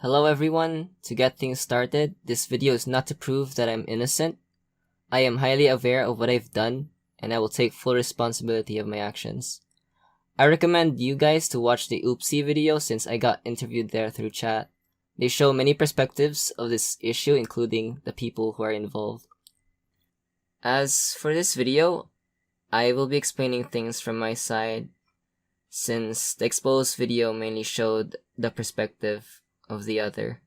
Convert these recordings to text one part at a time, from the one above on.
Hello everyone, to get things started, this video is not to prove that I'm innocent. I am highly aware of what I've done, and I will take full responsibility of my actions. I recommend you guys to watch the Oopsie video since I got interviewed there through chat. They show many perspectives of this issue, including the people who are involved. As for this video, I will be explaining things from my side, since the exposed video mainly showed the perspective of the other.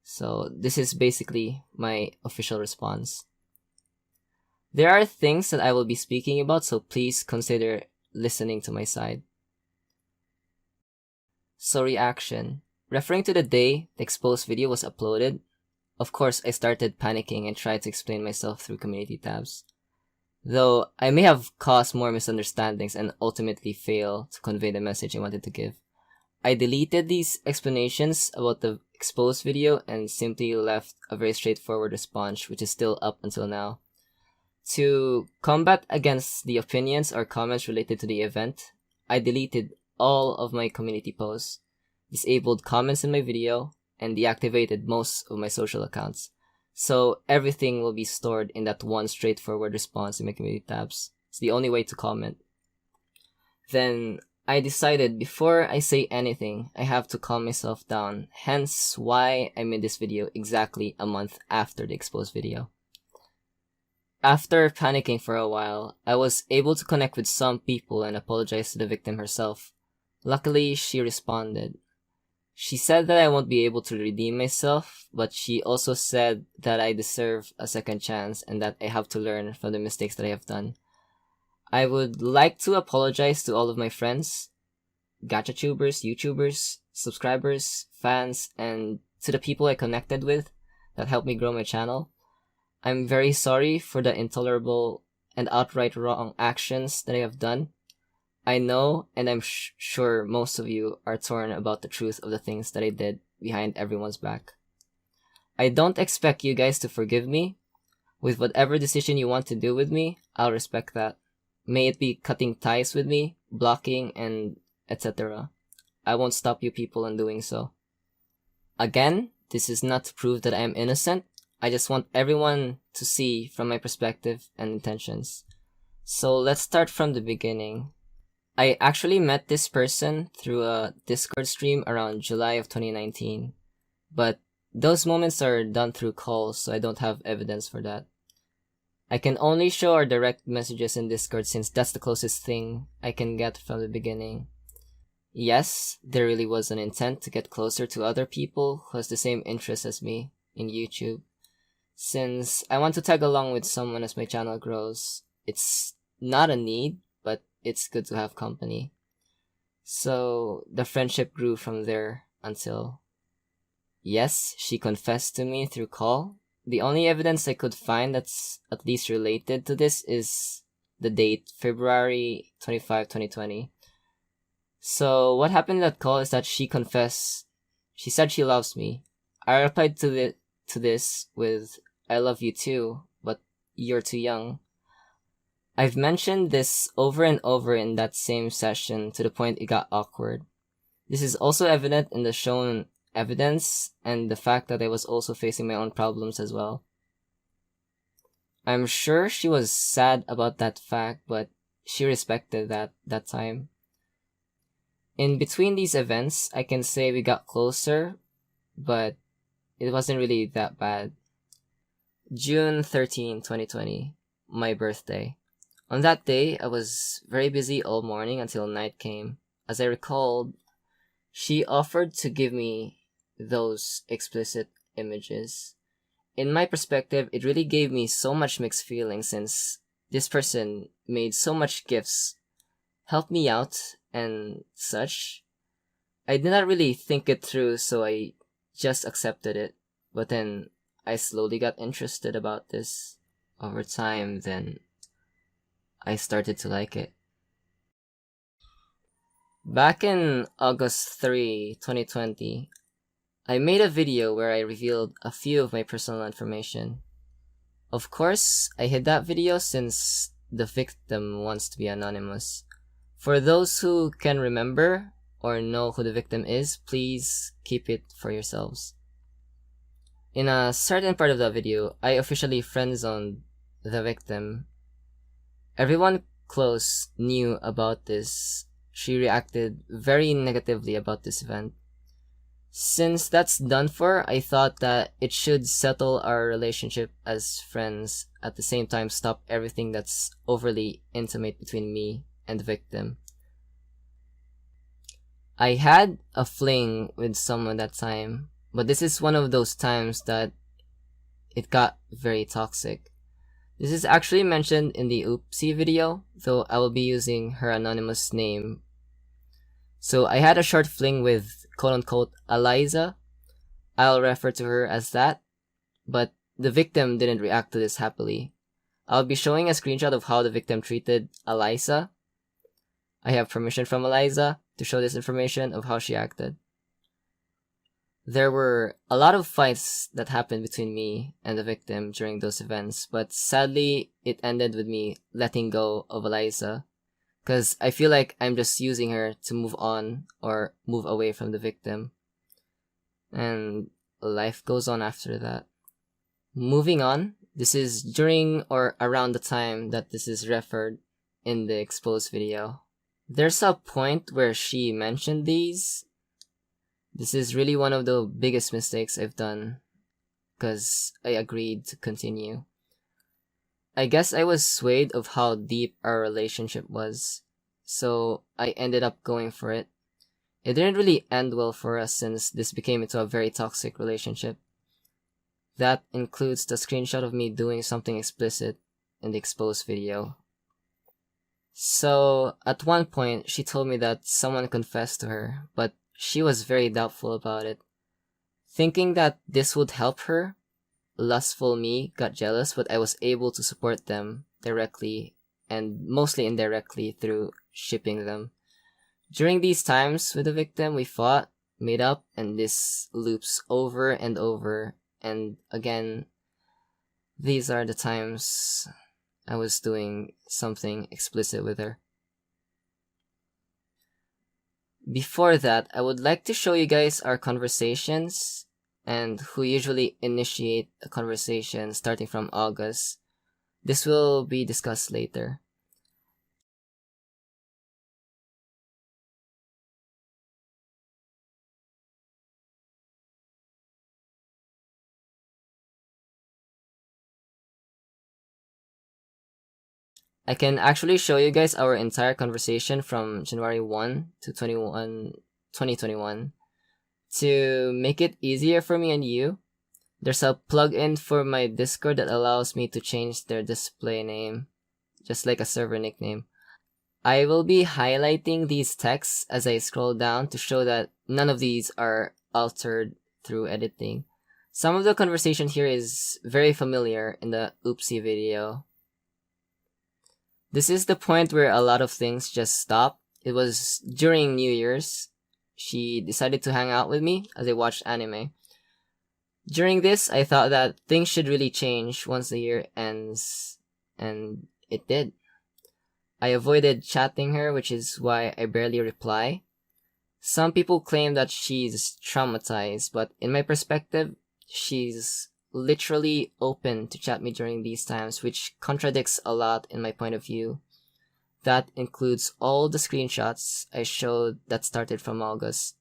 So this is basically my official response. There are things that I will be speaking about, so please consider listening to my side. So reaction. Referring to the day the exposed video was uploaded, of course I started panicking and tried to explain myself through community tabs. Though I may have caused more misunderstandings and ultimately fail to convey the message I wanted to give. I deleted these explanations about the exposed video and simply left a very straightforward response, which is still up until now. To combat against the opinions or comments related to the event, I deleted all of my community posts, disabled comments in my video, and deactivated most of my social accounts. So everything will be stored in that one straightforward response in my community tabs. It's the only way to comment. Then I decided before I say anything, I have to calm myself down, hence why I made this video exactly a month after the exposed video. After panicking for a while, I was able to connect with some people and apologize to the victim herself. Luckily, she responded. She said that I won't be able to redeem myself, but she also said that I deserve a second chance and that I have to learn from the mistakes that I have done. I would like to apologize to all of my friends, gachatubers, YouTubers, subscribers, fans, and to the people I connected with that helped me grow my channel. I'm very sorry for the intolerable and outright wrong actions that I have done. I know, and I'm sure most of you are torn about the truth of the things that I did behind everyone's back. I don't expect you guys to forgive me. With whatever decision you want to do with me, I'll respect that. May it be cutting ties with me, blocking, and etc. I won't stop you people in doing so. Again, this is not to prove that I am innocent. I just want everyone to see from my perspective and intentions. So let's start from the beginning. I actually met this person through a Discord stream around July of 2019. But those moments are done through calls, so I don't have evidence for that. I can only show our direct messages in Discord since that's the closest thing I can get from the beginning. Yes, there really was an intent to get closer to other people who has the same interests as me in YouTube. Since I want to tag along with someone as my channel grows, it's not a need, but it's good to have company. So the friendship grew from there until... Yes, she confessed to me through call. The only evidence I could find that's at least related to this is the date, February 25, 2020. So what happened in that call is that she confessed. She said she loves me. I replied to this with, I love you too, but you're too young. I've mentioned this over and over in that same session to the point it got awkward. This is also evident in the shown evidence and the fact that I was also facing my own problems as well. I'm sure she was sad about that fact, but she respected that time. In between these events, I can say we got closer, but it wasn't really that bad. June 13, 2020, my birthday. On that day, I was very busy all morning until night came. As I recalled, she offered to give me those explicit images. In my perspective, it really gave me so much mixed feelings since this person made so much gifts, helped me out, and such. I did not really think it through, so I just accepted it. But then I slowly got interested about this. Over time, then I started to like it. Back in August 3, 2020, I made a video where I revealed a few of my personal information. Of course, I hid that video since the victim wants to be anonymous. For those who can remember, or know who the victim is, please keep it for yourselves. In a certain part of the video, I officially friend-zoned the victim. Everyone close knew about this. She reacted very negatively about this event. Since that's done for, I thought that it should settle our relationship as friends, at the same time stop everything that's overly intimate between me and the victim. I had a fling with someone that time, but this is one of those times that it got very toxic. This is actually mentioned in the Oopsie video, though I will be using her anonymous name. So I had a short fling with quote-unquote Eliza. I'll refer to her as that, but the victim didn't react to this happily. I'll be showing a screenshot of how the victim treated Eliza. I have permission from Eliza to show this information of how she acted. There were a lot of fights that happened between me and the victim during those events, but sadly, it ended with me letting go of Eliza, because I feel like I'm just using her to move on or move away from the victim. And life goes on after that. Moving on, this is during or around the time that this is referred in the exposed video. There's a point where she mentioned these. This is really one of the biggest mistakes I've done, because I agreed to continue. I guess I was swayed of how deep our relationship was, so I ended up going for it. It didn't really end well for us since this became into a very toxic relationship. That includes the screenshot of me doing something explicit in the exposed video. So, at one point, she told me that someone confessed to her, but she was very doubtful about it. Thinking that this would help her, lustful me got jealous, but I was able to support them directly and mostly indirectly through shipping them. During these times with the victim, we fought, made up, and this loops over and over. And again, these are the times I was doing something explicit with her. Before that, I would like to show you guys our conversations and who usually initiate a conversation starting from August. This will be discussed later. I can actually show you guys our entire conversation from January 1 to 2021. To make it easier for me and you, there's a plugin for my Discord that allows me to change their display name, just like a server nickname. I will be highlighting these texts as I scroll down to show that none of these are altered through editing. Some of the conversation here is very familiar in the Oopsie video. This is the point where a lot of things just stop. It was during New Year's. She decided to hang out with me as I watched anime. During this, I thought that things should really change once the year ends, and it did. I avoided chatting her, which is why I barely reply. Some people claim that she's traumatized, but in my perspective, she's literally open to chat me during these times, which contradicts a lot in my point of view. That includes all the screenshots I showed that started from August.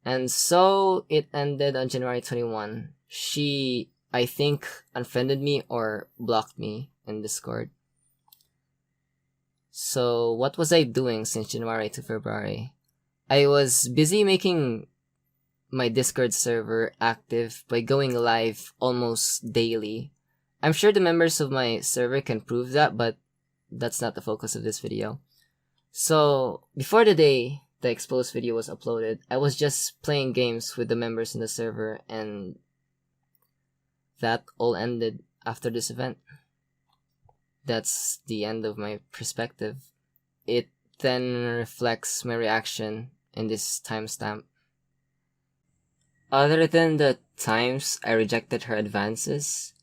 And so it ended on January 21. She, I think, unfriended me or blocked me in Discord. So what was I doing since January to February? I was busy making my Discord server active by going live almost daily. I'm sure the members of my server can prove that, but that's not the focus of this video. So, before the day the exposed video was uploaded, I was just playing games with the members in the server, and that all ended after this event. That's the end of my perspective. It then reflects my reaction in this timestamp. Other than the times I rejected her advances,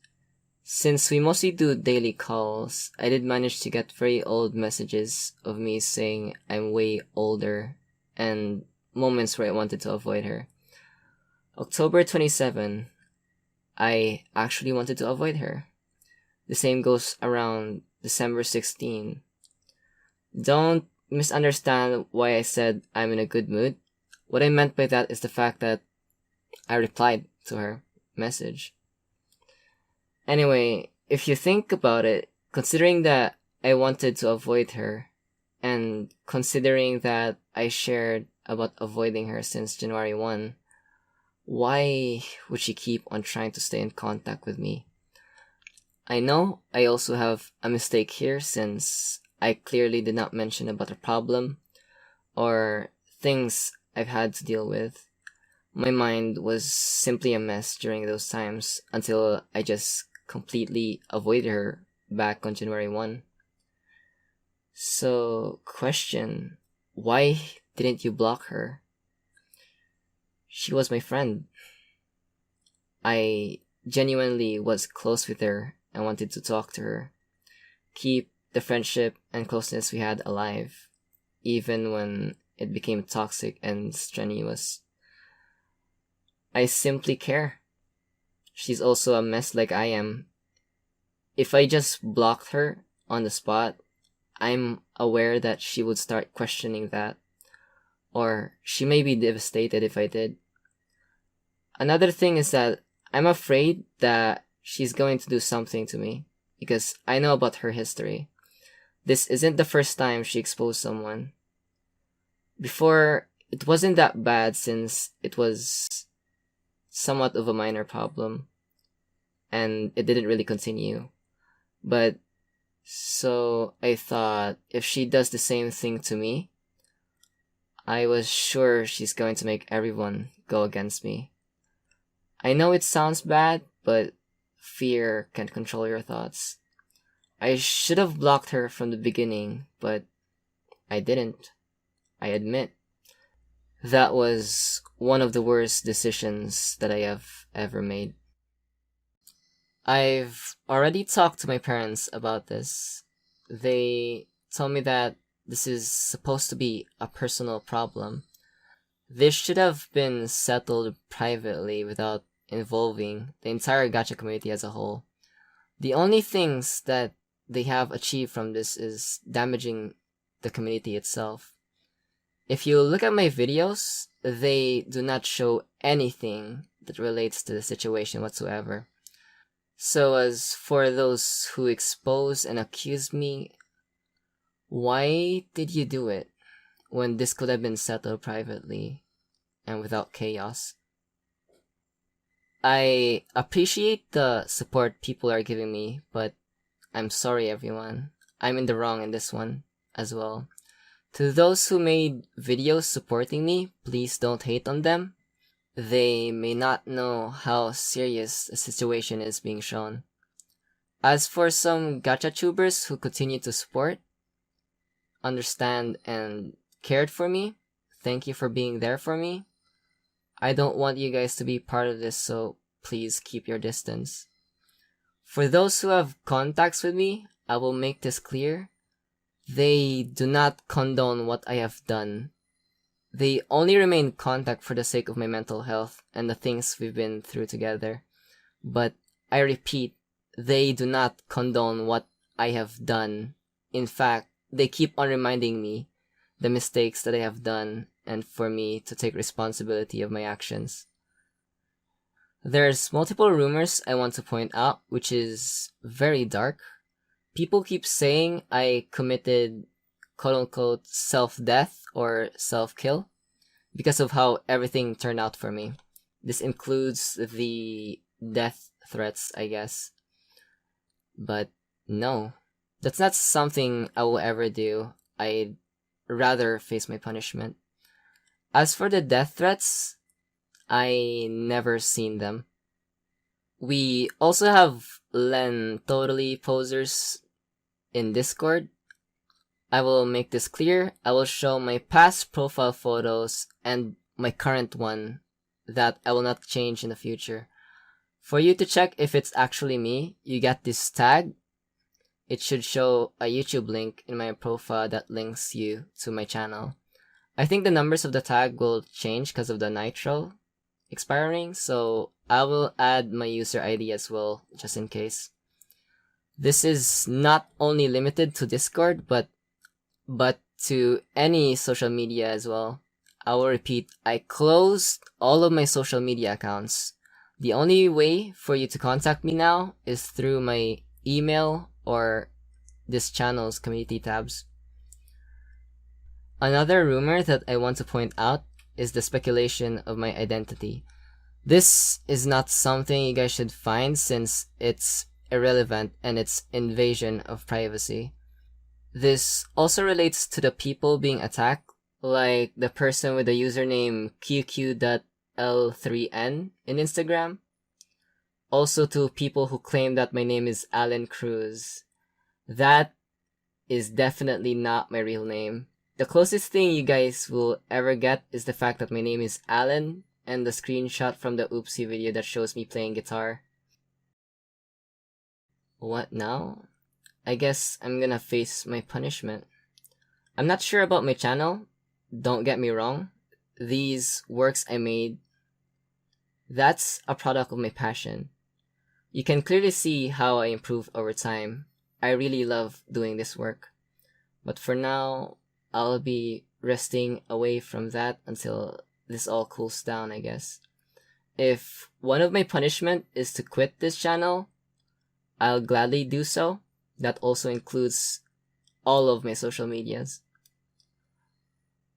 since we mostly do daily calls, I did manage to get very old messages of me saying I'm way older and moments where I wanted to avoid her. October 27, I actually wanted to avoid her. The same goes around December 16. Don't misunderstand why I said I'm in a good mood. What I meant by that is the fact that I replied to her message. Anyway, if you think about it, considering that I wanted to avoid her, and considering that I shared about avoiding her since January 1, why would she keep on trying to stay in contact with me? I know I also have a mistake here since I clearly did not mention about a problem or things I've had to deal with. My mind was simply a mess during those times until I just completely avoided her back on January 1. So, question, why didn't you block her? She was my friend. I genuinely was close with her and wanted to talk to her, keep the friendship and closeness we had alive, even when it became toxic and strenuous. I simply care. She's also a mess like I am. If I just blocked her on the spot, I'm aware that she would start questioning that, or she may be devastated if I did. Another thing is that I'm afraid that she's going to do something to me, because I know about her history. This isn't the first time she exposed someone. Before, it wasn't that bad since it was somewhat of a minor problem, and it didn't really continue. But, so I thought if she does the same thing to me, I was sure she's going to make everyone go against me. I know it sounds bad, but fear can control your thoughts. I should have blocked her from the beginning, but I didn't. I admit. That was one of the worst decisions that I have ever made. I've already talked to my parents about this. They told me that this is supposed to be a personal problem. This should have been settled privately without involving the entire gacha community as a whole. The only things that they have achieved from this is damaging the community itself. If you look at my videos, they do not show anything that relates to the situation whatsoever. So as for those who expose and accuse me, why did you do it when this could have been settled privately and without chaos? I appreciate the support people are giving me, but I'm sorry everyone. I'm in the wrong in this one as well. To those who made videos supporting me, please don't hate on them. They may not know how serious the situation is being shown. As for some gacha tubers who continue to support, understand, and cared for me, thank you for being there for me. I don't want you guys to be part of this, so please keep your distance. For those who have contacts with me, I will make this clear. They do not condone what I have done. They only remain in contact for the sake of my mental health and the things we've been through together. But I repeat, they do not condone what I have done. In fact, they keep on reminding me the mistakes that I have done and for me to take responsibility of my actions. There's multiple rumors I want to point out, which is very dark. People keep saying I committed quote-unquote self-death or self-kill because of how everything turned out for me. This includes the death threats, I guess. But no, that's not something I will ever do. I'd rather face my punishment. As for the death threats, I never seen them. We also have LenTotally's posers in Discord. I will make this clear. I will show my past profile photos and my current one that I will not change in the future. For you to check if it's actually me, you get this tag. It should show a YouTube link in my profile that links you to my channel. I think the numbers of the tag will change because of the nitro expiring, so I will add my user ID as well, just in case. This is not only limited to Discord, but to any social media as well. I will repeat, I closed all of my social media accounts. The only way for you to contact me now is through my email or this channel's community tabs. Another rumor that I want to point out is the speculation of my identity. This is not something you guys should find since it's irrelevant and it's invasion of privacy. This also relates to the people being attacked, like the person with the username qq.l3n in Instagram. Also to people who claim that my name is Alan Cruz. That is definitely not my real name. The closest thing you guys will ever get is the fact that my name is Alan and the screenshot from the Oopsie video that shows me playing guitar. What now? I guess I'm gonna face my punishment. I'm not sure about my channel, don't get me wrong. These works I made, that's a product of my passion. You can clearly see how I improve over time. I really love doing this work. But for now, I'll be resting away from that until this all cools down, I guess. If one of my punishment is to quit this channel, I'll gladly do so. That also includes all of my social medias.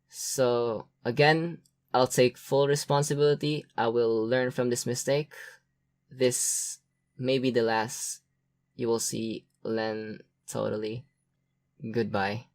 So again, I'll take full responsibility. I will learn from this mistake. This may be the last you will see Len Totally. Goodbye.